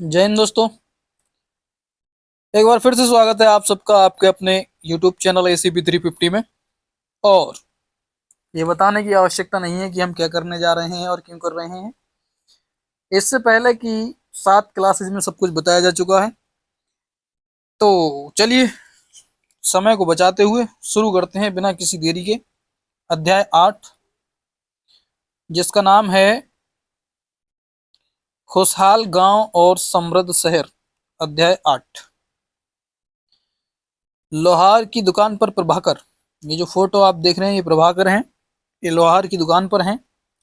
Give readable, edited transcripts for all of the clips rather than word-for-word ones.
जय हिंद दोस्तों। एक बार फिर से स्वागत है आप सबका आपके अपने YouTube चैनल ACP 350 में। और ये बताने की आवश्यकता नहीं है कि हम क्या करने जा रहे हैं और क्यों कर रहे हैं। इससे पहले कि 7 क्लासेज में सब कुछ बताया जा चुका है। तो चलिए समय को बचाते हुए शुरू करते हैं बिना किसी देरी के। अध्याय 8, जिसका नाम है खुशहाल गांव और समृद्ध शहर। अध्याय 8। लोहार की दुकान पर प्रभाकर। ये जो फोटो आप देख रहे हैं ये प्रभाकर हैं। ये लोहार की दुकान पर हैं।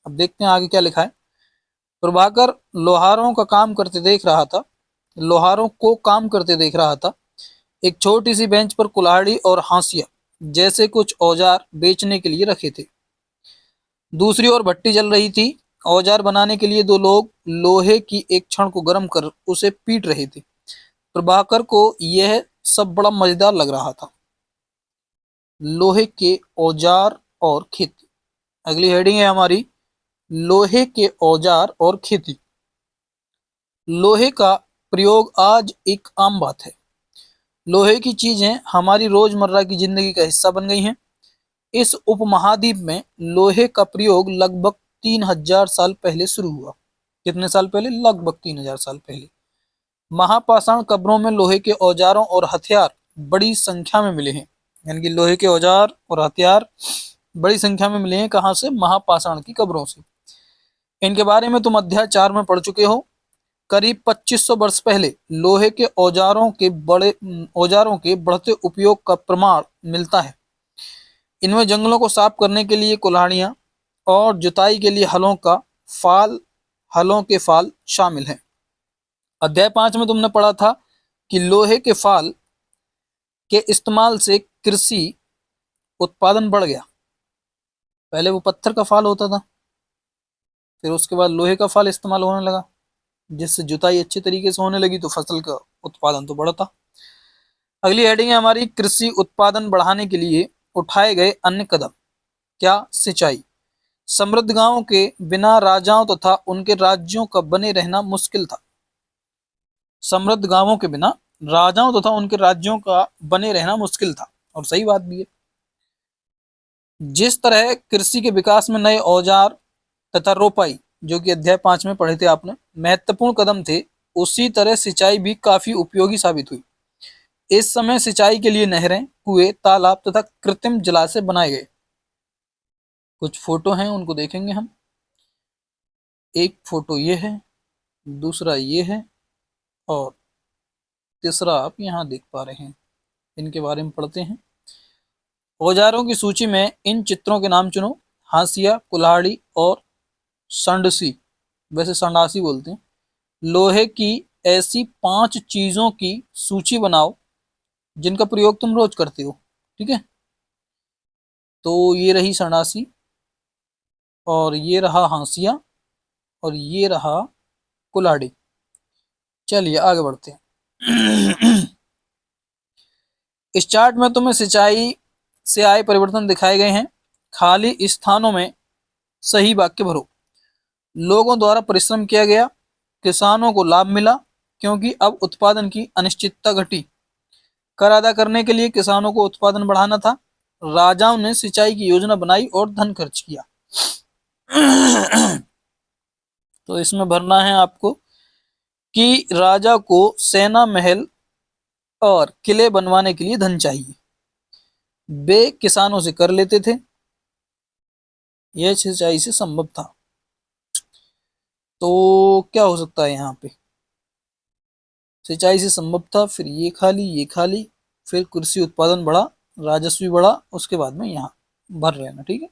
अब देखते हैं आगे क्या लिखा है। प्रभाकर लोहारों का काम करते देख रहा था। लोहारों को काम करते देख रहा था। एक छोटी सी बेंच पर कुल्हाड़ी और हांसिया जैसे कुछ औजार बेचने के लिए रखे थे। दूसरी ओर भट्टी जल रही थी। औजार बनाने के लिए दो लोग लोहे की एक छड़ को गर्म कर उसे पीट रहे थे। प्रभाकर को यह सब बड़ा मजेदार लग रहा था। लोहे के औजार और खेती। अगली हेडिंग है हमारी लोहे के औजार और खेती। लोहे का प्रयोग आज एक आम बात है। लोहे की चीजें हमारी रोजमर्रा की जिंदगी का हिस्सा बन गई हैं। इस उपमहाद्वीप में लोहे का प्रयोग लगभग 3000 साल पहले शुरू हुआ। कितने साल पहले? लगभग 3000 साल पहले। महापाषाण कब्रों में लोहे के औजारों और हथियार बड़ी संख्या में मिले हैं। यानी कि लोहे के औजार और हथियार बड़ी संख्या में मिले हैं। कहाँ से? महापाषाण की कब्रों से। इनके बारे में तुम अध्याय 4 में पढ़ चुके हो। करीब 2500 वर्ष पहले लोहे के औजारों के बढ़ते उपयोग का प्रमाण मिलता है। इनमें जंगलों को साफ करने के लिए कुल्हाड़ियां और जुताई के लिए हलों के फाल शामिल हैं। अध्याय 5 में तुमने पढ़ा था कि लोहे के फाल के इस्तेमाल से कृषि उत्पादन बढ़ गया। पहले वो पत्थर का फाल होता था, फिर उसके बाद लोहे का फाल इस्तेमाल होने लगा, जिससे जुताई अच्छे तरीके से होने लगी तो फसल का उत्पादन तो बढ़ता। अगली हेडिंग है हमारी कृषि उत्पादन बढ़ाने के लिए उठाए गए अन्य कदम। क्या? सिंचाई। समृद्ध गांवों के बिना राजाओं तथा उनके राज्यों का बने रहना मुश्किल था। समृद्ध गांवों के बिना राजाओं तथा उनके राज्यों का बने रहना मुश्किल था, और सही बात भी है। जिस तरह कृषि के विकास में नए औजार तथा रोपाई, जो कि अध्याय 5 में पढ़े थे आपने, महत्वपूर्ण कदम थे, उसी तरह सिंचाई भी काफी उपयोगी साबित हुई। इस समय सिंचाई के लिए नहरें, कुएं, तालाब तथा कृत्रिम जलाशय बनाए गए। कुछ फोटो हैं, उनको देखेंगे हम। एक फोटो ये है, दूसरा ये है, और तीसरा आप यहाँ देख पा रहे हैं। इनके बारे में पढ़ते हैं। औजारों की सूची में इन चित्रों के नाम चुनो। हांसिया, कुल्हाड़ी और संडसी, वैसे संडासी बोलते हैं। लोहे की ऐसी 5 चीजों की सूची बनाओ जिनका प्रयोग तुम रोज करते हो। ठीक है, तो ये रही संडासी, और ये रहा हांसिया, और ये रहा कुल्हाड़ी। चलिए आगे बढ़ते हैं। इस चार्ट में तुम्हें सिंचाई से आए परिवर्तन दिखाए गए हैं। खाली स्थानों में सही वाक्य भरो। लोगों द्वारा परिश्रम किया गया, किसानों को लाभ मिला क्योंकि अब उत्पादन की अनिश्चितता घटी। कर अदा करने के लिए किसानों को उत्पादन बढ़ाना था। राजाओं ने सिंचाई की योजना बनाई और धन खर्च किया। तो इसमें भरना है आपको कि राजा को सेना, महल और किले बनवाने के लिए धन चाहिए। वे किसानों से कर लेते थे। यह सिंचाई से संभव था। तो क्या हो सकता है यहाँ पे? सिंचाई से संभव था, फिर ये खाली, फिर कृषि उत्पादन बढ़ा, राजस्व भी बढ़ा, उसके बाद में यहाँ भर रहना। ठीक है,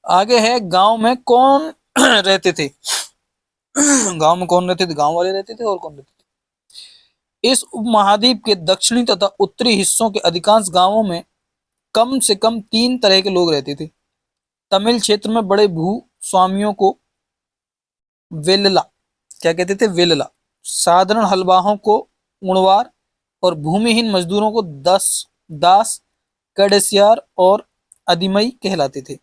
आगे है गांव में कौन रहते थे। गांव में कौन रहते थे? गांव वाले रहते थे, और कौन रहते थे? इस उपमहाद्वीप के दक्षिणी तथा उत्तरी हिस्सों के अधिकांश गांवों में कम से कम 3 तरह के लोग रहते थे। तमिल क्षेत्र में बड़े भू स्वामियों को वेल्ला, क्या कहते थे? वेल्ला। साधारण हलवाहों को उणवार, और भूमिहीन मजदूरों को दास, कड़सियार और अदिमई कहलाते थे।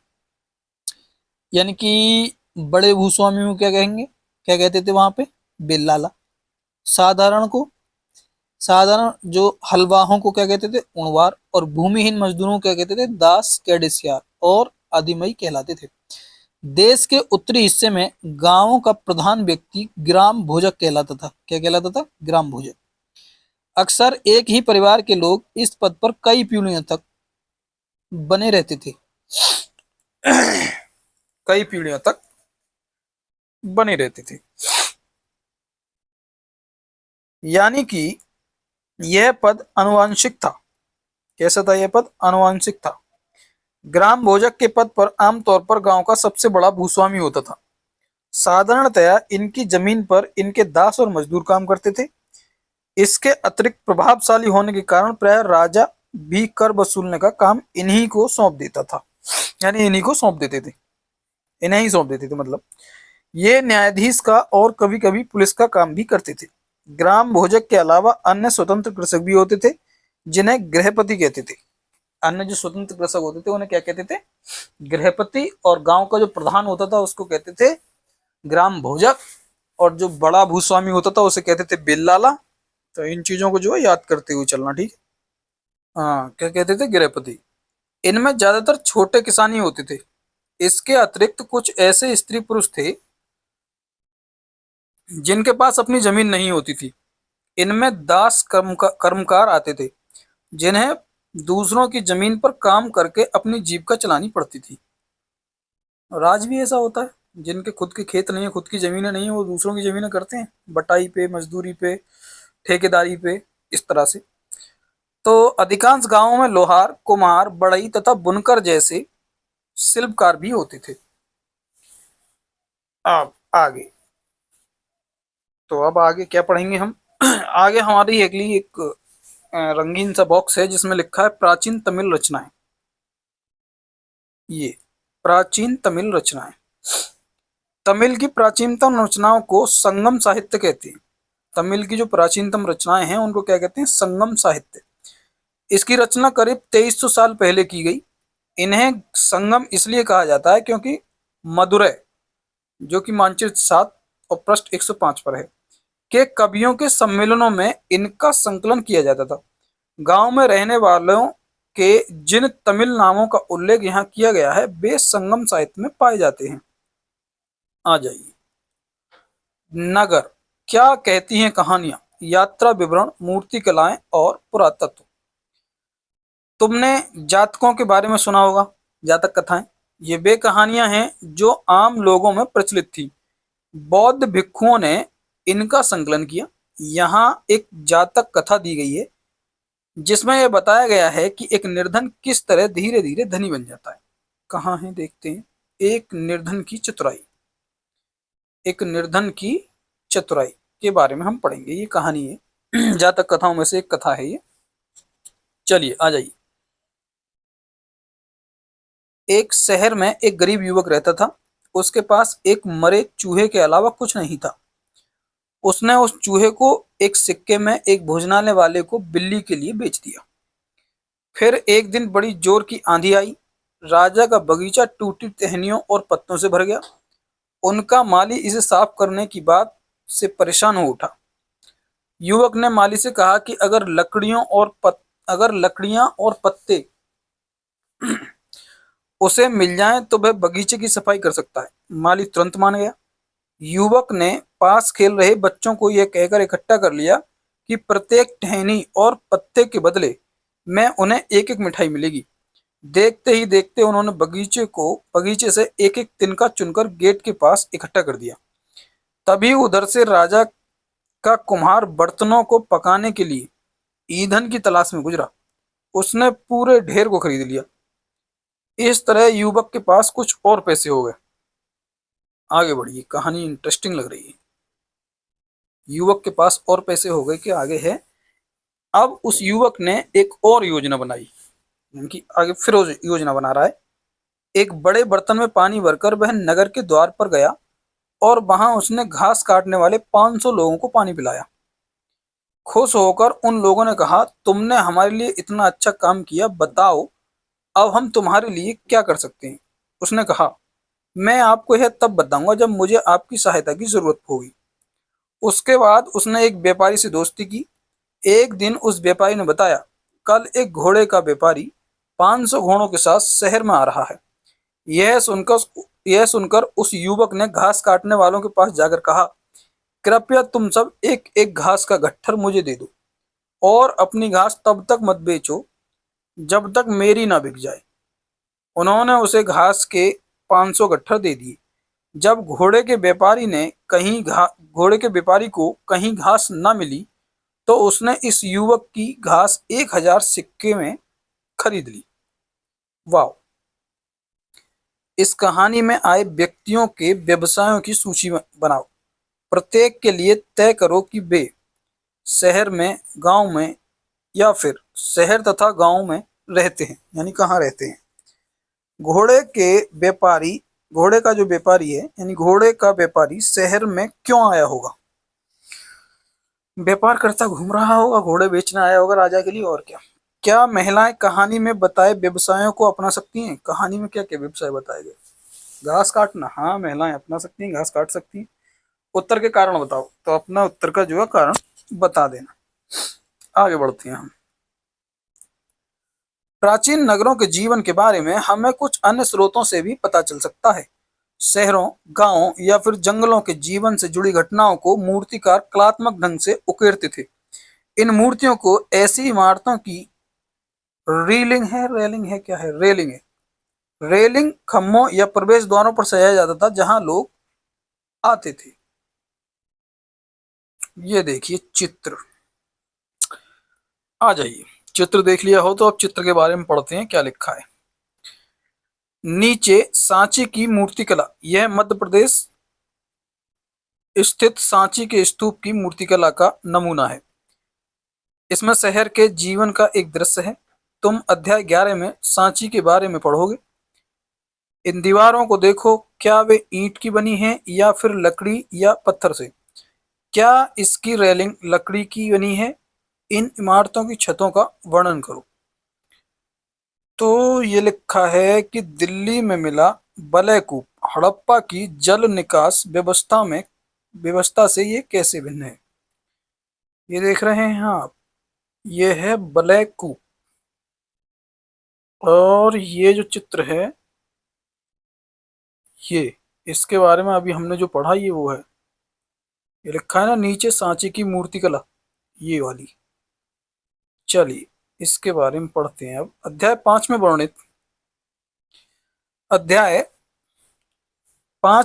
यानी कि बड़े भूस्वामी को क्या कहेंगे? क्या कहते थे वहां पे? बेल्लाला। साधारण को साधारण जो हलवाहों को क्या कहते थे? उणवार। और भूमिहीन मजदूरों को क्या कहते थे? दास कैडेसियार और आदिमई कहलाते थे। देश के उत्तरी हिस्से में गांवों का प्रधान व्यक्ति ग्राम भोजक कहलाता था। क्या कहलाता था? ग्राम भोजक। अक्सर एक ही परिवार के लोग इस पद पर कई पीढ़ियों तक बने रहते थे। कई पीढ़ियों तक बने रहते थे। यानी कि यह पद आनुवंशिक था। कैसा था यह पद? आनुवंशिक था। ग्राम भोजक के पद पर आमतौर पर गांव का सबसे बड़ा भूस्वामी होता था। साधारणतया इनकी जमीन पर इनके दास और मजदूर काम करते थे। इसके अतिरिक्त प्रभावशाली होने के कारण प्राय राजा भी कर वसूलने का काम इन्हीं को सौंप देता था। यानी इन्हीं को सौंप देते थे, इन्हें ही सौंप देते थे। मतलब ये न्यायाधीश का और कभी कभी पुलिस का काम भी करते थे। ग्राम भोजक के अलावा अन्य स्वतंत्र कृषक भी होते थे, जिन्हें गृहपति कहते थे। अन्य जो स्वतंत्र कृषक होते थे उन्हें क्या कहते थे? गृहपति। और गांव का जो प्रधान होता था उसको कहते थे ग्राम भोजक। और जो बड़ा भूस्वामी होता था उसे कहते थे बेल्लाला। तो इन चीजों को जो है याद करते हुए चलना, ठीक है? हाँ, क्या कहते थे? गृहपति। इनमें ज्यादातर छोटे किसान ही होते थे। इसके अतिरिक्त कुछ ऐसे स्त्री पुरुष थे जिनके पास अपनी जमीन नहीं होती थी। इनमें दास कर्मकार आते थे, जिन्हें दूसरों की जमीन पर काम करके अपनी जीविका चलानी पड़ती थी। और आज भी ऐसा होता है, जिनके खुद के खेत नहीं है, खुद की जमीनें नहीं है, वो दूसरों की जमीनें करते हैं, बटाई पे, मजदूरी पे, ठेकेदारी पे, इस तरह से। तो अधिकांश गांवों में लोहार, कुम्हार, बढ़ई तथा बुनकर जैसे शिल्पकार भी होते थे। अब आगे, तो अब आगे क्या पढ़ेंगे हम? आगे हमारी अगली एक रंगीन सा बॉक्स है जिसमें लिखा है प्राचीन तमिल रचनाएं। ये प्राचीन तमिल रचनाएं। तमिल की प्राचीनतम रचनाओं को संगम साहित्य कहते हैं। तमिल की जो प्राचीनतम रचनाएं हैं उनको क्या कहते हैं? संगम साहित्य। इसकी रचना करीब 2300 साल पहले की गई। इन्हें संगम इसलिए कहा जाता है क्योंकि मदुरै, जो कि मानचित्र 7 और पृष्ठ 105 पर है, के कवियों के सम्मेलनों में इनका संकलन किया जाता था। गांव में रहने वालों के जिन तमिल नामों का उल्लेख यहाँ किया गया है वे संगम साहित्य में पाए जाते हैं। आ जाइए। नगर। क्या कहती हैं कहानियां? यात्रा विवरण, मूर्ति कलाएं और पुरातत्व। तुमने जातकों के बारे में सुना होगा, जातक कथाएं। ये वे कहानियां हैं जो आम लोगों में प्रचलित थी। बौद्ध भिक्षुओं ने इनका संकलन किया। यहाँ एक जातक कथा दी गई है जिसमें यह बताया गया है कि एक निर्धन किस तरह धीरे धीरे धनी बन जाता है। कहाँ है देखते हैं। एक निर्धन की चतुराई। एक निर्धन की चतुराई के बारे में हम पढ़ेंगे। ये कहानी है, जातक कथाओं में से एक कथा है ये। चलिए आ जाइए। एक शहर में एक गरीब युवक रहता था। उसके पास एक मरे चूहे के अलावा कुछ नहीं था। उसने उस चूहे को एक सिक्के में एक भोजनालय वाले को बिल्ली के लिए बेच दिया। फिर एक दिन बड़ी जोर की आंधी आई। राजा का बगीचा टूटी टहनियों और पत्तों से भर गया। उनका माली इसे साफ करने की बात से परेशान हो उठा। युवक ने माली से कहा कि अगर लकड़ियां और पत्ते उसे मिल जाएं तो वह बगीचे की सफाई कर सकता है। माली तुरंत मान गया। युवक ने पास खेल रहे बच्चों को यह कहकर इकट्ठा कर लिया कि प्रत्येक टहनी और पत्ते के बदले में उन्हें एक एक मिठाई मिलेगी। देखते ही देखते उन्होंने बगीचे से एक एक तिनका चुनकर गेट के पास इकट्ठा कर दिया। तभी उधर से राजा का कुम्हार बर्तनों को पकाने के लिए ईंधन की तलाश में गुजरा। उसने पूरे ढेर को खरीद लिया। इस तरह युवक के पास कुछ और पैसे हो गए। आगे बढ़िए, कहानी इंटरेस्टिंग लग रही है। युवक के पास और पैसे हो गए कि आगे है। अब उस युवक ने एक और योजना बनाई, यानी आगे फिर योजना बना रहा है। एक बड़े बर्तन में पानी भरकर वह नगर के द्वार पर गया और वहां उसने घास काटने वाले 500 लोगों को पानी पिलाया। खुश होकर उन लोगों ने कहा, तुमने हमारे लिए इतना अच्छा काम किया, बताओ अब हम तुम्हारे लिए क्या कर सकते हैं। उसने कहा, मैं आपको यह तब बताऊंगा जब मुझे आपकी सहायता की जरूरत होगी। उसके बाद उसने एक व्यापारी से दोस्ती की। एक दिन उस व्यापारी ने बताया, कल एक घोड़े का व्यापारी 500 घोड़ों के साथ शहर में आ रहा है। यह सुनकर उस युवक ने घास काटने वालों के पास जाकर कहा, कृपया तुम सब एक एक घास का गट्ठर मुझे दे दो और अपनी घास तब तक मत बेचो जब तक मेरी ना बिक जाए। उन्होंने उसे घास के 500 गट्ठर दे दिए। जब घोड़े के व्यापारी को कहीं घास न मिली तो उसने इस युवक की घास 1000 सिक्के में खरीद ली। वाह! इस कहानी में आए व्यक्तियों के व्यवसायों की सूची बनाओ। प्रत्येक के लिए तय करो कि वे शहर में, गांव में या फिर शहर तथा गांव में रहते हैं, यानी कहाँ रहते हैं। घोड़े के व्यापारी घोड़े का जो व्यापारी है, यानी घोड़े का व्यापारी शहर में क्यों आया होगा? व्यापार करता घूम रहा होगा, घोड़े बेचने आया होगा राजा के लिए, और क्या। क्या महिलाएं कहानी में बताए व्यवसायों को अपना सकती हैं? कहानी में क्या क्या व्यवसाय बताए गए? घास काटना, हाँ महिलाएं अपना सकती हैं, घास काट सकती हैं। उत्तर के कारण बताओ, तो अपना उत्तर का जो है कारण बता देना। आगे बढ़ते हैं हम। प्राचीन नगरों के जीवन के बारे में हमें कुछ अन्य स्रोतों से भी पता चल सकता है। शहरों, गांवों या फिर जंगलों के जीवन से जुड़ी घटनाओं को मूर्तिकार कलात्मक ढंग से उकेरते थे। इन मूर्तियों को ऐसी इमारतों की रेलिंग है, रेलिंग, खम्भों या प्रवेश द्वारों पर सजाया जाता था जहां लोग आते थे। ये देखिए चित्र, आ जाइए। चित्र देख लिया हो तो अब चित्र के बारे में पढ़ते हैं क्या लिखा है। नीचे सांची की मूर्तिकला, यह मध्य प्रदेश स्थित सांची के स्तूप की मूर्तिकला का नमूना है। इसमें शहर के जीवन का एक दृश्य है। तुम अध्याय 11 में सांची के बारे में पढ़ोगे। इन दीवारों को देखो, क्या वे ईंट की बनी हैं या फिर लकड़ी या पत्थर से? क्या इसकी रेलिंग लकड़ी की बनी है? इन इमारतों की छतों का वर्णन करो। तो ये लिखा है कि दिल्ली में मिला बलय कूप हड़प्पा की जल निकास व्यवस्था से ये कैसे भिन्न है? ये देख रहे हैं आप, ये है बलय कूप। और ये जो चित्र है, ये इसके बारे में अभी हमने जो पढ़ा ये वो है। ये लिखा है ना नीचे सांची की मूर्तिकला, ये वाली। चलिए इसके बारे में पढ़ते हैं अब। अध्याय 5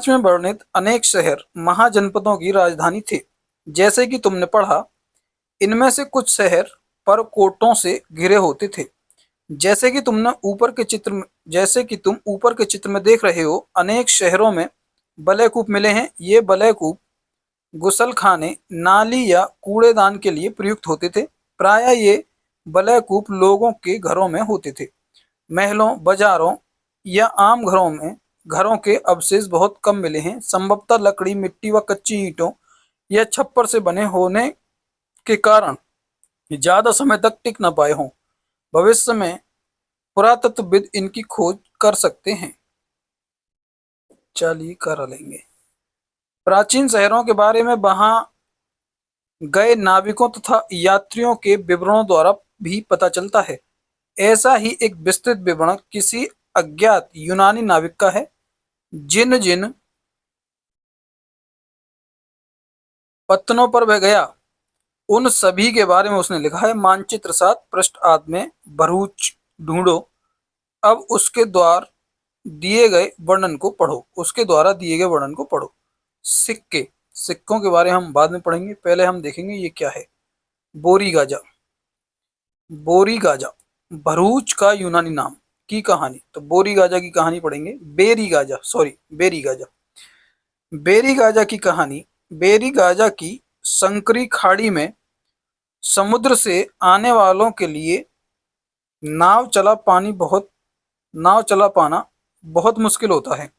में वर्णित अनेक शहर महाजनपदों की राजधानी थे। जैसे कि तुमने पढ़ा, इनमें से कुछ शहर परकोटों से घिरे होते थे। जैसे कि तुम ऊपर के चित्र में देख रहे हो, अनेक शहरों में बलयकूप मिले हैं। ये बलयकूप गुसलखाने, नाली या कूड़ेदान के लिए प्रयुक्त होते थे। प्रायः ये बलयकूप लोगों के घरों में होते थे। महलों, बाजारों या आम घरों के अवशेष बहुत कम मिले हैं। संभवतः लकड़ी, मिट्टी व कच्ची ईंटों या छप्पर से बने होने के कारण ज्यादा समय तक टिक न पाए हों। भविष्य में पुरातत्वविद इनकी खोज कर सकते हैं। चलिए कर लेंगे। प्राचीन शहरों के बारे में वहां गए नाविकों तथा यात्रियों के विवरणों द्वारा भी पता चलता है। ऐसा ही एक विस्तृत विवरण किसी अज्ञात यूनानी नाविक का है। जिन जिन पत्तनों पर वह गया उन सभी के बारे में उसने लिखा है। मानचित्र 7 पृष्ठ आद में भरूच ढूंढो। अब उसके द्वारा दिए गए वर्णन को पढ़ो। सिक्कों के बारे में हम बाद में पढ़ेंगे, पहले हम देखेंगे ये क्या है। बोरी गाजा भरूच का यूनानी नाम की कहानी। तो बोरी गाजा की कहानी पढ़ेंगे। बेरी गाजा की कहानी। बेरी गाजा की संकरी खाड़ी में समुद्र से आने वालों के लिए नाव चला पाना बहुत मुश्किल होता है।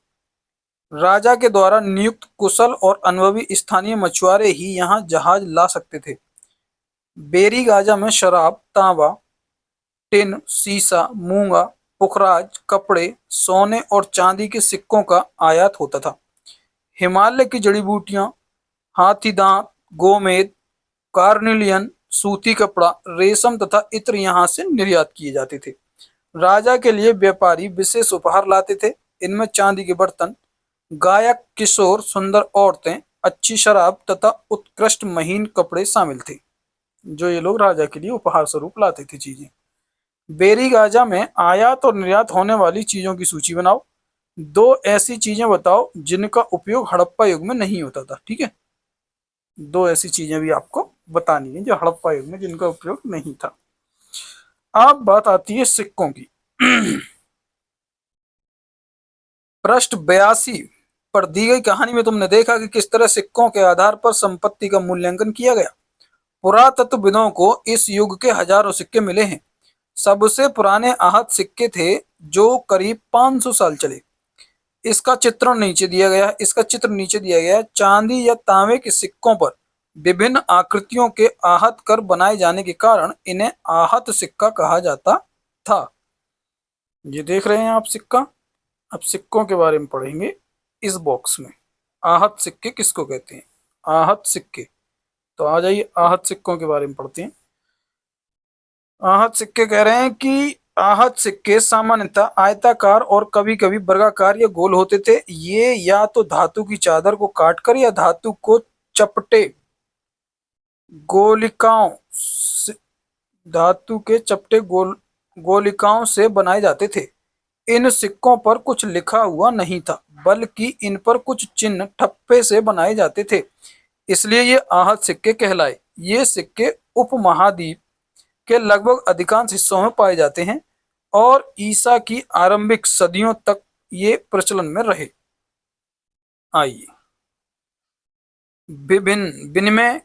राजा के द्वारा नियुक्त कुशल और अनुभवी स्थानीय मछुआरे ही यहाँ जहाज ला सकते थे। बेरी गाजा में शराब, तांबा, टिन, सीसा, मूंगा, पुखराज, कपड़े, सोने और चांदी के सिक्कों का आयात होता था। हिमालय की जड़ी बूटियां, हाथी दांत, गोमेद, कार्निलियन, सूती कपड़ा, रेशम तथा इत्र यहाँ से निर्यात किए जाते थे। राजा के लिए व्यापारी विशेष उपहार लाते थे। इनमें चांदी के बर्तन, गायक, किशोर, सुंदर औरतें, अच्छी शराब तथा उत्कृष्ट महीन कपड़े शामिल थे, जो ये लोग राजा के लिए उपहार स्वरूप लाते थे चीजें। बेरी गाजा में आयात और निर्यात होने वाली चीजों की सूची बनाओ। दो ऐसी चीजें बताओ जिनका उपयोग हड़प्पा युग में नहीं होता था। ठीक है, दो ऐसी चीजें भी आपको बतानी है जो हड़प्पा युग में जिनका उपयोग नहीं था। अब बात आती है सिक्कों की। पृष्ठ 82 पर दी गई कहानी में तुमने देखा कि किस तरह सिक्कों के आधार पर संपत्ति का मूल्यांकन किया गया। पुरातत्वविदों को इस युग के हजारों सिक्के मिले हैं। सबसे पुराने आहत सिक्के थे जो करीब 500 साल चले। इसका चित्र नीचे दिया गया है। चांदी या तांबे के सिक्कों पर विभिन्न आकृतियों के आहत कर बनाए जाने के कारण इन्हें आहत सिक्का कहा जाता था। ये देख रहे हैं आप सिक्का। अब सिक्कों के बारे में पढ़ेंगे इस बॉक्स में। आहत सिक्के किसको कहते हैं? आहत सिक्के। तो आ जाइए आहत सिक्कों के बारे में पढ़ते हैं। आहत सिक्के कह रहे हैं कि आहत सिक्के सामान्यतः आयताकार और कभी कभी वर्गाकार या गोल होते थे। ये या तो धातु की चादर को काटकर या धातु को चपटे गोलिकाओं धातु के चपटे गोलिकाओं से बनाए जाते थे। इन सिक्कों पर कुछ लिखा हुआ नहीं था, बल्कि इन पर कुछ चिन्ह ठप्पे से बनाए जाते थे, इसलिए ये आहत सिक्के कहलाए। ये सिक्के उपमहाद्वीप के लगभग अधिकांश हिस्सों में पाए जाते हैं और ईसा की आरंभिक सदियों तक ये प्रचलन में रहे। आइए विभिन्न विनिमय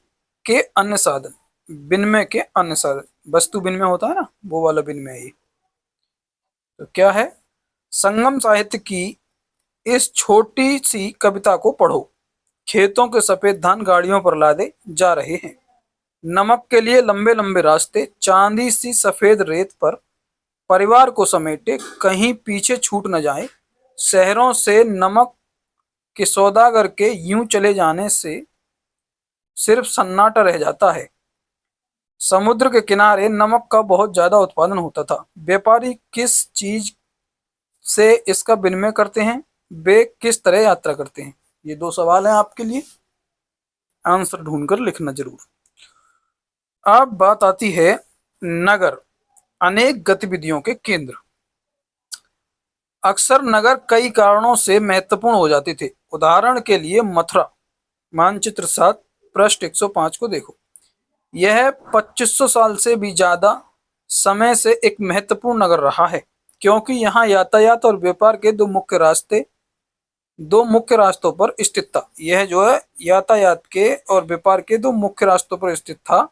के अन्य साधन। विनिमय के अन्य साधन, वस्तु विनिमय होता है ना, वो वाला विनिमय। ये तो क्या है? संगम साहित्य की इस छोटी सी कविता को पढ़ो। खेतों के सफेद धान गाड़ियों पर लादे जा रहे हैं। नमक के लिए लंबे लंबे रास्ते, चांदी सी सफेद रेत पर परिवार को समेटे, कहीं पीछे छूट न जाए। शहरों से नमक के सौदागर के यूं चले जाने से सिर्फ सन्नाटा रह जाता है। समुद्र के किनारे नमक का बहुत ज्यादा उत्पादन होता था। व्यापारी किस चीज से इसका विनिमय करते हैं? वे किस तरह यात्रा करते हैं? ये दो सवाल हैं आपके लिए, आंसर ढूंढकर लिखना जरूर। अब बात आती है नगर, अनेक गतिविधियों के केंद्र। अक्सर नगर कई कारणों से महत्वपूर्ण हो जाते थे। उदाहरण के लिए मथुरा, मानचित्र 7 पृष्ठ 105 को देखो। यह 2500 साल से भी ज्यादा समय से एक महत्वपूर्ण नगर रहा है, क्योंकि यहाँ यातायात और व्यापार के दो मुख्य रास्तों पर स्थित था। यह जो है यातायात के और व्यापार के दो मुख्य रास्तों पर स्थित था।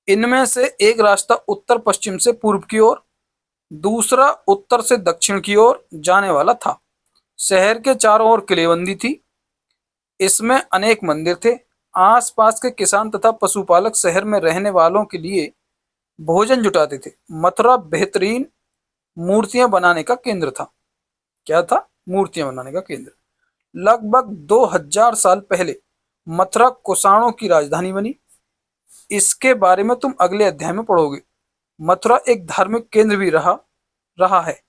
इनमें से एक रास्ता उत्तर पश्चिम से पूर्व की ओर, दूसरा उत्तर से दक्षिण की ओर जाने वाला था। शहर के चारों ओर किलेबंदी थी। इसमें अनेक मंदिर थे। आसपास के किसान तथा पशुपालक शहर में रहने वालों के लिए भोजन जुटाते थे। मथुरा बेहतरीन मूर्तियां बनाने का केंद्र था। क्या था? मूर्तियां बनाने का केंद्र। लगभग 2000 साल पहले मथुरा कुषाणों की राजधानी बनी। इसके बारे में तुम अगले अध्याय में पढ़ोगे। मथुरा एक धार्मिक केंद्र भी रहा है।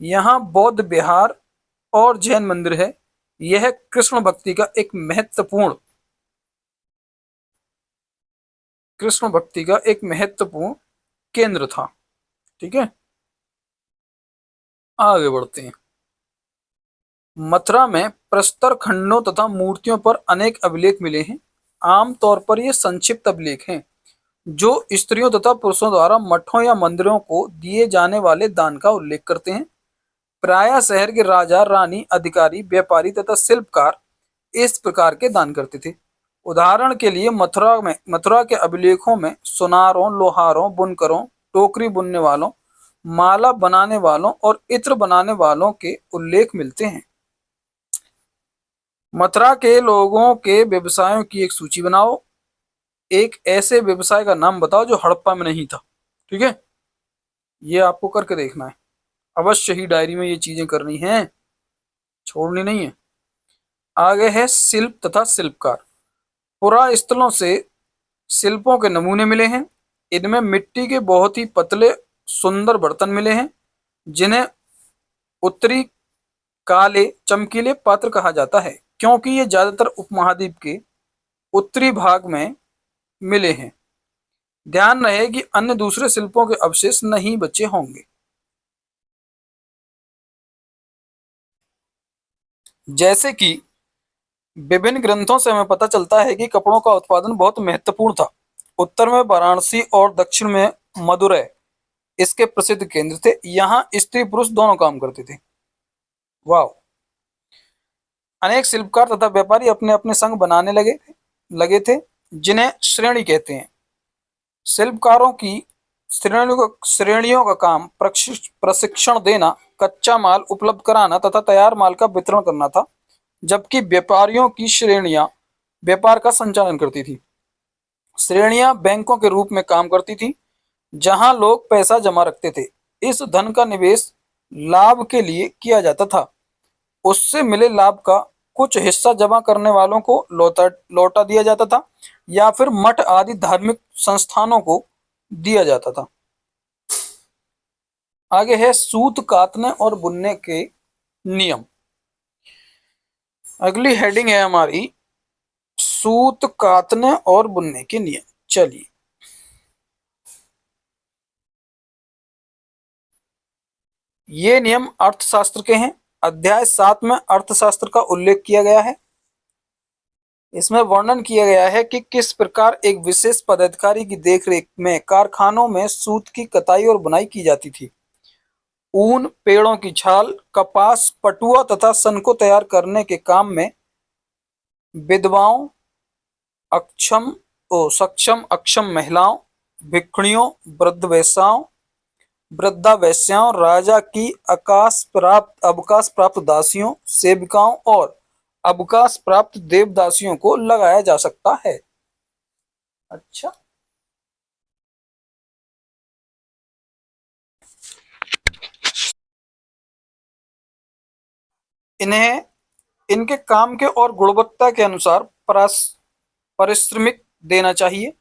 यहाँ बौद्ध विहार और जैन मंदिर है। यह कृष्ण भक्ति का एक महत्वपूर्ण केंद्र था। ठीक है, आगे बढ़ते हैं। मथुरा में प्रस्तर खंडों तथा मूर्तियों पर अनेक अभिलेख मिले हैं। आमतौर पर ये संक्षिप्त अभिलेख हैं जो स्त्रियों तथा पुरुषों द्वारा मठों या मंदिरों को दिए जाने वाले दान का उल्लेख करते हैं। प्रायः शहर के राजा, रानी, अधिकारी, व्यापारी तथा शिल्पकार इस प्रकार के दान करते थे। उदाहरण के लिए मथुरा के अभिलेखों में सुनारों, लोहारों, बुनकरों, टोकरी बुनने वालों, माला बनाने वालों और इत्र बनाने वालों के उल्लेख मिलते हैं। मथुरा के लोगों के व्यवसायों की एक सूची बनाओ। एक ऐसे व्यवसाय का नाम बताओ जो हड़प्पा में नहीं था। ठीक है, ये आपको करके देखना है। अवश्य ही डायरी में ये चीजें करनी है, छोड़नी नहीं है। आगे है शिल्प तथा शिल्पकार। पुरास्थलों से शिल्पों के नमूने मिले हैं। इनमें मिट्टी के बहुत ही पतले सुंदर बर्तन मिले हैं, जिन्हें उत्तरी काले चमकीले पात्र कहा जाता है, क्योंकि ये ज्यादातर उपमहाद्वीप के उत्तरी भाग में मिले हैं। ध्यान रहे कि अन्य दूसरे शिल्पों के अवशेष नहीं बचे होंगे। जैसे कि विभिन्न ग्रंथों से हमें पता चलता है कि कपड़ों का उत्पादन बहुत महत्वपूर्ण था। उत्तर में वाराणसी और दक्षिण में मदुरै इसके प्रसिद्ध केंद्र थे। यहाँ स्त्री पुरुष दोनों काम करते थे। वाह! अनेक शिल्पकार तथा व्यापारी अपने अपने संघ बनाने लगे थे, जिन्हें श्रेणी कहते हैं। शिल्पकारों की श्रेणियों का काम प्रशिक्षण देना, कच्चा माल उपलब्ध कराना तथा तैयार माल का वितरण करना था, जबकि व्यापारियों की श्रेणियां व्यापार का संचालन करती थी। श्रेणियां बैंकों के रूप में काम करती थी, जहां लोग पैसा जमा रखते थे। इस धन का निवेश लाभ के लिए किया जाता था। उससे मिले लाभ का कुछ हिस्सा जमा करने वालों को लौटा दिया जाता था, या फिर मठ आदि धार्मिक संस्थानों को दिया जाता था। आगे है सूत कातने और बुनने के नियम। अगली हेडिंग है हमारी सूत कातने और बुनने के नियम। चलिए, ये नियम अर्थशास्त्र के हैं। अध्याय 7 में अर्थशास्त्र का उल्लेख किया गया है। इसमें वर्णन किया गया है कि किस प्रकार एक विशेष पदाधिकारी की देखरेख में कारखानों में सूत की कताई और बुनाई की जाती थी। ऊन, पेड़ों की छाल, कपास, पटुआ तथा सन को तैयार करने के काम में विधवाओं, सक्षम अक्षम महिलाओं, भिक्षुणियों, वृद्धावेश्याओं, राजा की अवकाश प्राप्त दासियों, सेविकाओं और अवकाश प्राप्त देवदासियों को लगाया जा सकता है। अच्छा, इन्हें इनके काम के और गुणवत्ता के अनुसार पारिश्रमिक देना चाहिए।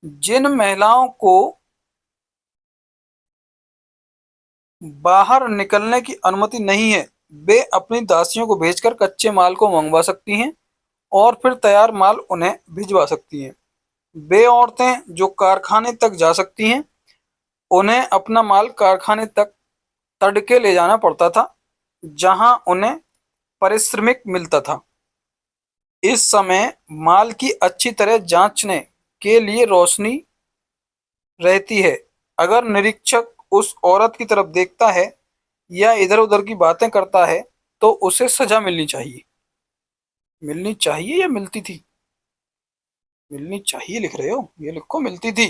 जिन महिलाओं को बाहर निकलने की अनुमति नहीं है, वे अपनी दासियों को भेजकर कच्चे माल को मंगवा सकती हैं और फिर तैयार माल उन्हें भिजवा सकती हैं। वे औरतें जो कारखाने तक जा सकती हैं, उन्हें अपना माल कारखाने तक तड़के ले जाना पड़ता था, जहां उन्हें पारिश्रमिक मिलता था। इस समय माल की अच्छी तरह जांचने के लिए रोशनी रहती है। अगर निरीक्षक उस औरत की तरफ देखता है या इधर-उधर की बातें करता है, तो उसे सजा मिलनी चाहिए। मिलनी चाहिए या मिलती थी? मिलनी चाहिए लिख रहे हो? ये लिखो मिलती थी।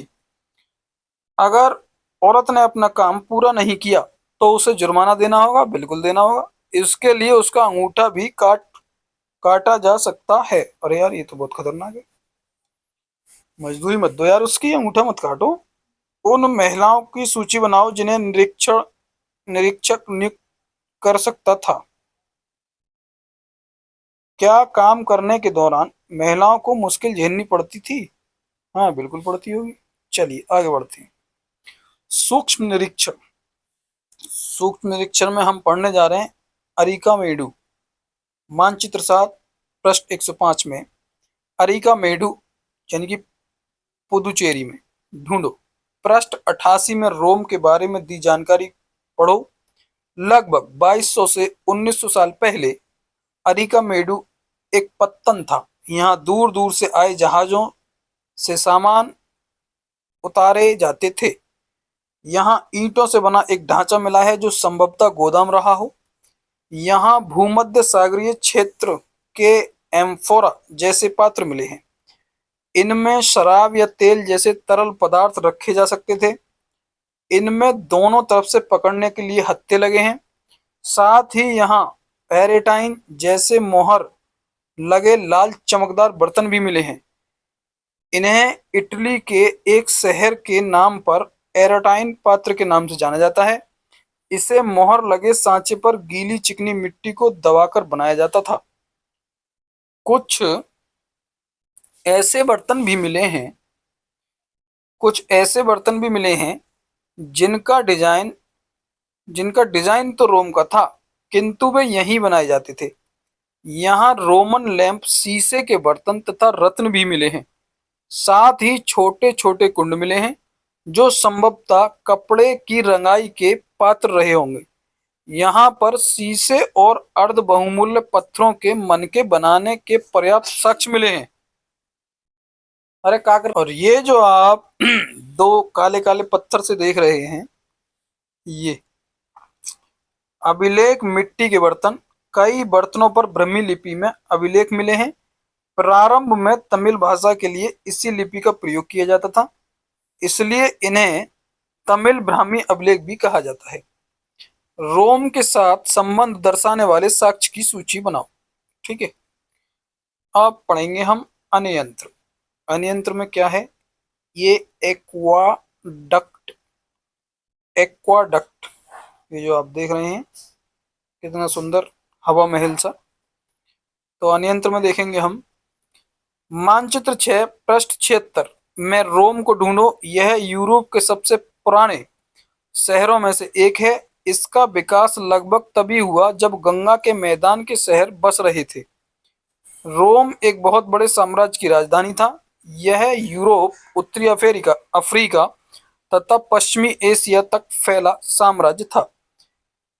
अगर औरत ने अपना काम पूरा नहीं किया, तो उसे जुर्माना देना होगा, बिल्कुल देना होगा। इसके लिए उसका अंगूठा भी काटा जा सकता है। अरे यार, ये तो बहुत खतरनाक है। मजदूरी मत दो यार उसकी, अंगूठा मत काटो। उन महिलाओं की सूची बनाओ जिन्हें निरीक्षक नियुक्त कर सकता था। क्या काम करने के दौरान महिलाओं को मुश्किल झेलनी पड़ती थी? हाँ, बिल्कुल पड़ती होगी। चलिए आगे बढ़ते हैं। सूक्ष्म निरीक्षण। सूक्ष्म निरीक्षण में हम पढ़ने जा रहे हैं अरिकामेडु। मानचित्र 7 पृष्ठ 105 में अरिकामेडु यानी कि पुदुचेरी में ढूंढो। पृष्ठ 88 में रोम के बारे में दी जानकारी पढ़ो। लगभग 2200 से 1900 साल पहले अरिकामेडु एक पत्तन था। यहाँ दूर दूर से आए जहाजों से सामान उतारे जाते थे। यहाँ ईंटों से बना एक ढांचा मिला है जो संभवतः गोदाम रहा हो। यहाँ भूमध्य सागरीय क्षेत्र के एम्फोरा जैसे पात्र मिले हैं। इनमें शराब या तेल जैसे तरल पदार्थ रखे जा सकते थे। इनमें दोनों तरफ से पकड़ने के लिए हत्थे लगे हैं। साथ ही यहाँ पेरेटाइन जैसे मोहर लगे लाल चमकदार बर्तन भी मिले हैं। इन्हें इटली के एक शहर के नाम पर एराटाइन पात्र के नाम से जाना जाता है। इसे मोहर लगे सांचे पर गीली चिकनी मिट्टी को दबाकर बनाया जाता था। कुछ ऐसे बर्तन भी मिले हैं, कुछ ऐसे बर्तन भी मिले हैं जिनका डिजाइन जिनका डिजाइन तो रोम का था, किंतु वे यहीं बनाए जाते थे। यहाँ रोमन लैंप, शीशे के बर्तन तथा रत्न भी मिले हैं। साथ ही छोटे छोटे कुंड मिले हैं जो संभवतः कपड़े की रंगाई के पात्र रहे होंगे। यहाँ पर शीशे और अर्ध बहुमूल्य पत्थरों के मनके बनाने के पर्याप्त साक्ष्य मिले हैं। अरे काकर, और ये जो आप दो काले काले पत्थर से देख रहे हैं, ये अभिलेख मिट्टी के बर्तन। कई बर्तनों पर ब्रह्मी लिपि में अभिलेख मिले हैं। प्रारंभ में तमिल भाषा के लिए इसी लिपि का प्रयोग किया जाता था, इसलिए इन्हें तमिल ब्राह्मी अभिलेख भी कहा जाता है। रोम के साथ संबंध दर्शाने वाले साक्ष्य की सूची बनाओ। ठीक है, अब पढ़ेंगे हम अन्य यंत्र में क्या है? ये एक्वाडक्ट, एक्वाडक्ट, ये जो आप देख रहे हैं कितना सुंदर हवा महल सा। तो अन्य में देखेंगे हम मानचित्र 6 पृष्ठ 76 में रोम को ढूंढो। यह यूरोप के सबसे पुराने शहरों में से एक है। इसका विकास लगभग तभी हुआ जब गंगा के मैदान के शहर बस रहे थे। रोम एक बहुत बड़े साम्राज्य की राजधानी था। यह यूरोप, उत्तरी अफ्रीका अफ्रीका तथा पश्चिमी एशिया तक फैला साम्राज्य था।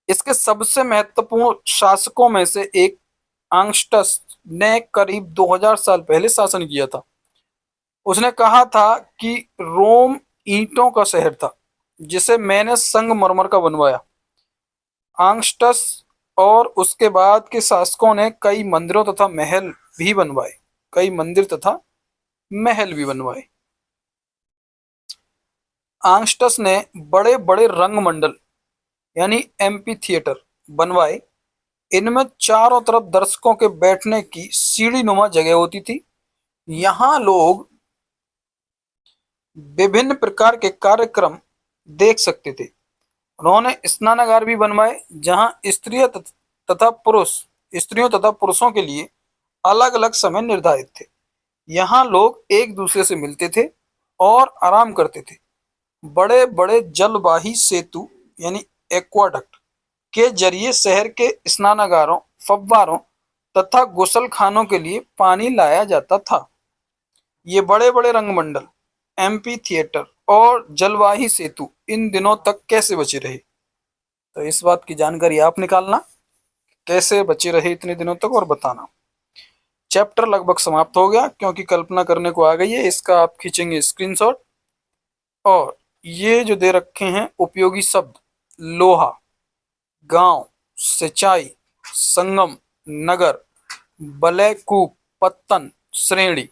इसके सबसे महत्वपूर्ण शासकों में से एक आंगस्टस ने करीब 2000 साल पहले शासन किया था। उसने कहा था कि रोम ईंटों का शहर था जिसे मैंने संगमरमर का बनवाया। आंगस्टस और उसके बाद के शासकों ने कई मंदिरों तथा महल भी बनवाए, कई मंदिर तथा महल भी बनवाए। आंगस्टस ने बड़े बड़े रंगमंडल यानी एम्पी थिएटर बनवाए। इनमें चारों तरफ दर्शकों के बैठने की सीढ़ी नुमा जगह होती थी। यहाँ लोग विभिन्न प्रकार के कार्यक्रम देख सकते थे। उन्होंने स्नानागार भी बनवाए जहाँ स्त्रियों तथा पुरुषों के लिए अलग अलग समय निर्धारित थे। यहाँ लोग एक दूसरे से मिलते थे और आराम करते थे। बड़े बड़े जलवाही सेतु यानी एक्वाडक्ट के जरिए शहर के स्नानागारों, फव्वारों तथा गुसलखानों के लिए पानी लाया जाता था। ये बड़े बड़े रंगमंडल, एम्पी थिएटर और जलवाही सेतु इन दिनों तक कैसे बचे रहे? तो इस बात की जानकारी आप निकालना, कैसे बचे रहे इतने दिनों तक, और बताना। चैप्टर लगभग समाप्त हो गया क्योंकि कल्पना करने को आ गई है। इसका आप खींचेंगे स्क्रीनशॉट। और ये जो दे रखे हैं उपयोगी शब्द, लोहा, गांव, सिंचाई, संगम, नगर, बलैकूप, पत्तन, श्रेणी,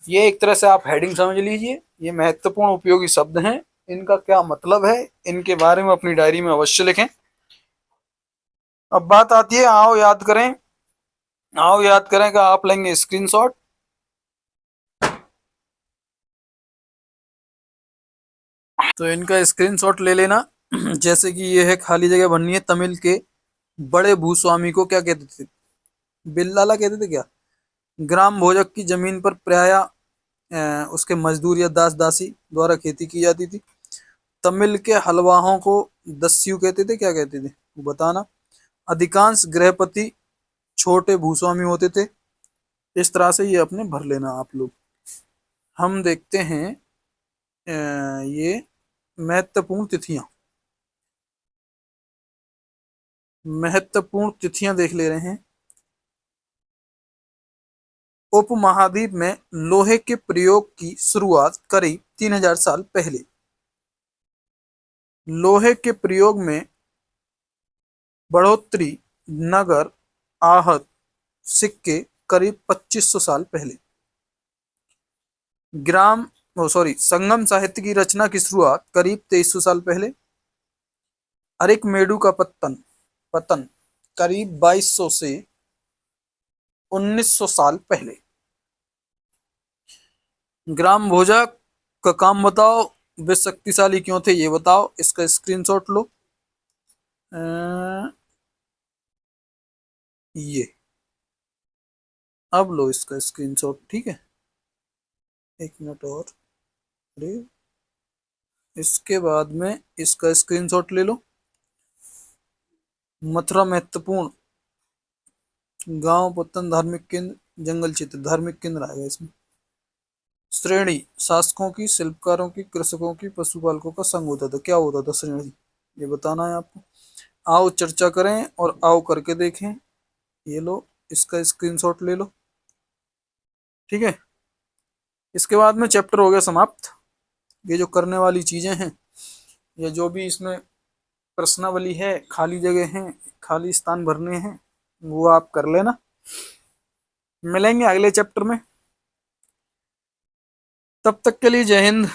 ये एक तरह से आप हेडिंग समझ लीजिए। ये महत्वपूर्ण उपयोगी शब्द हैं। इनका क्या मतलब है, इनके बारे में अपनी डायरी में अवश्य लिखें। अब बात आती है, आओ याद करें का आप लेंगे स्क्रीनशॉट। तो इनका स्क्रीनशॉट ले लेना। जैसे कि ये है, खाली जगह भरनी है। तमिल के बड़े भूस्वामी को क्या कहते थे? बिल्लाला कहते थे क्या? ग्राम भोजक की जमीन पर प्राय उसके मजदूर या दास दासी द्वारा खेती की जाती थी। तमिल के हलवाहों को दस्यु कहते थे, क्या कहते थे वो बताना। अधिकांश गृहपति छोटे भूस्वामी होते थे। इस तरह से ये अपने भर लेना आप लोग। हम देखते हैं ये महत्वपूर्ण तिथियां देख ले रहे हैं। उपमहाद्वीप में लोहे के प्रयोग की शुरुआत करीब 3000 साल पहले। लोहे के प्रयोग में बढ़ोतरी, नगर, आहत, सिक्के करीब 2500 साल पहले। संगम साहित्य की रचना की शुरुआत करीब 2300 साल पहले। अरिकमेडु का पतन करीब 2200 से 1900 साल पहले। ग्राम भोजा का काम बताओ, वे शक्तिशाली क्यों थे ये बताओ। इसका स्क्रीनशॉट लो। ये अब लो इसका स्क्रीनशॉट, ठीक है। एक मिनट और। अरे, इसके बाद में इसका स्क्रीनशॉट ले लो। मथुरा महत्वपूर्ण गांव, पत्तन, धार्मिक केंद्र, जंगल क्षेत्र, धार्मिक केंद्र आएगा इसमें। श्रेणी शासकों की, शिल्पकारों की, कृषकों की, पशुपालकों का संघ होता था। क्या होता था श्रेणी, ये बताना है आपको। आओ चर्चा करें और आओ करके देखें। ये लो, इसका स्क्रीनशॉट ले लो। ठीक है, इसके बाद में चैप्टर हो गया समाप्त। ये जो करने वाली चीजें हैं, ये जो भी इसमें प्रश्नावली है, खाली जगह हैं, खाली स्थान भरने हैं, वो आप कर लेना। मिलेंगे अगले चैप्टर में, तब तक के लिए जय हिंद।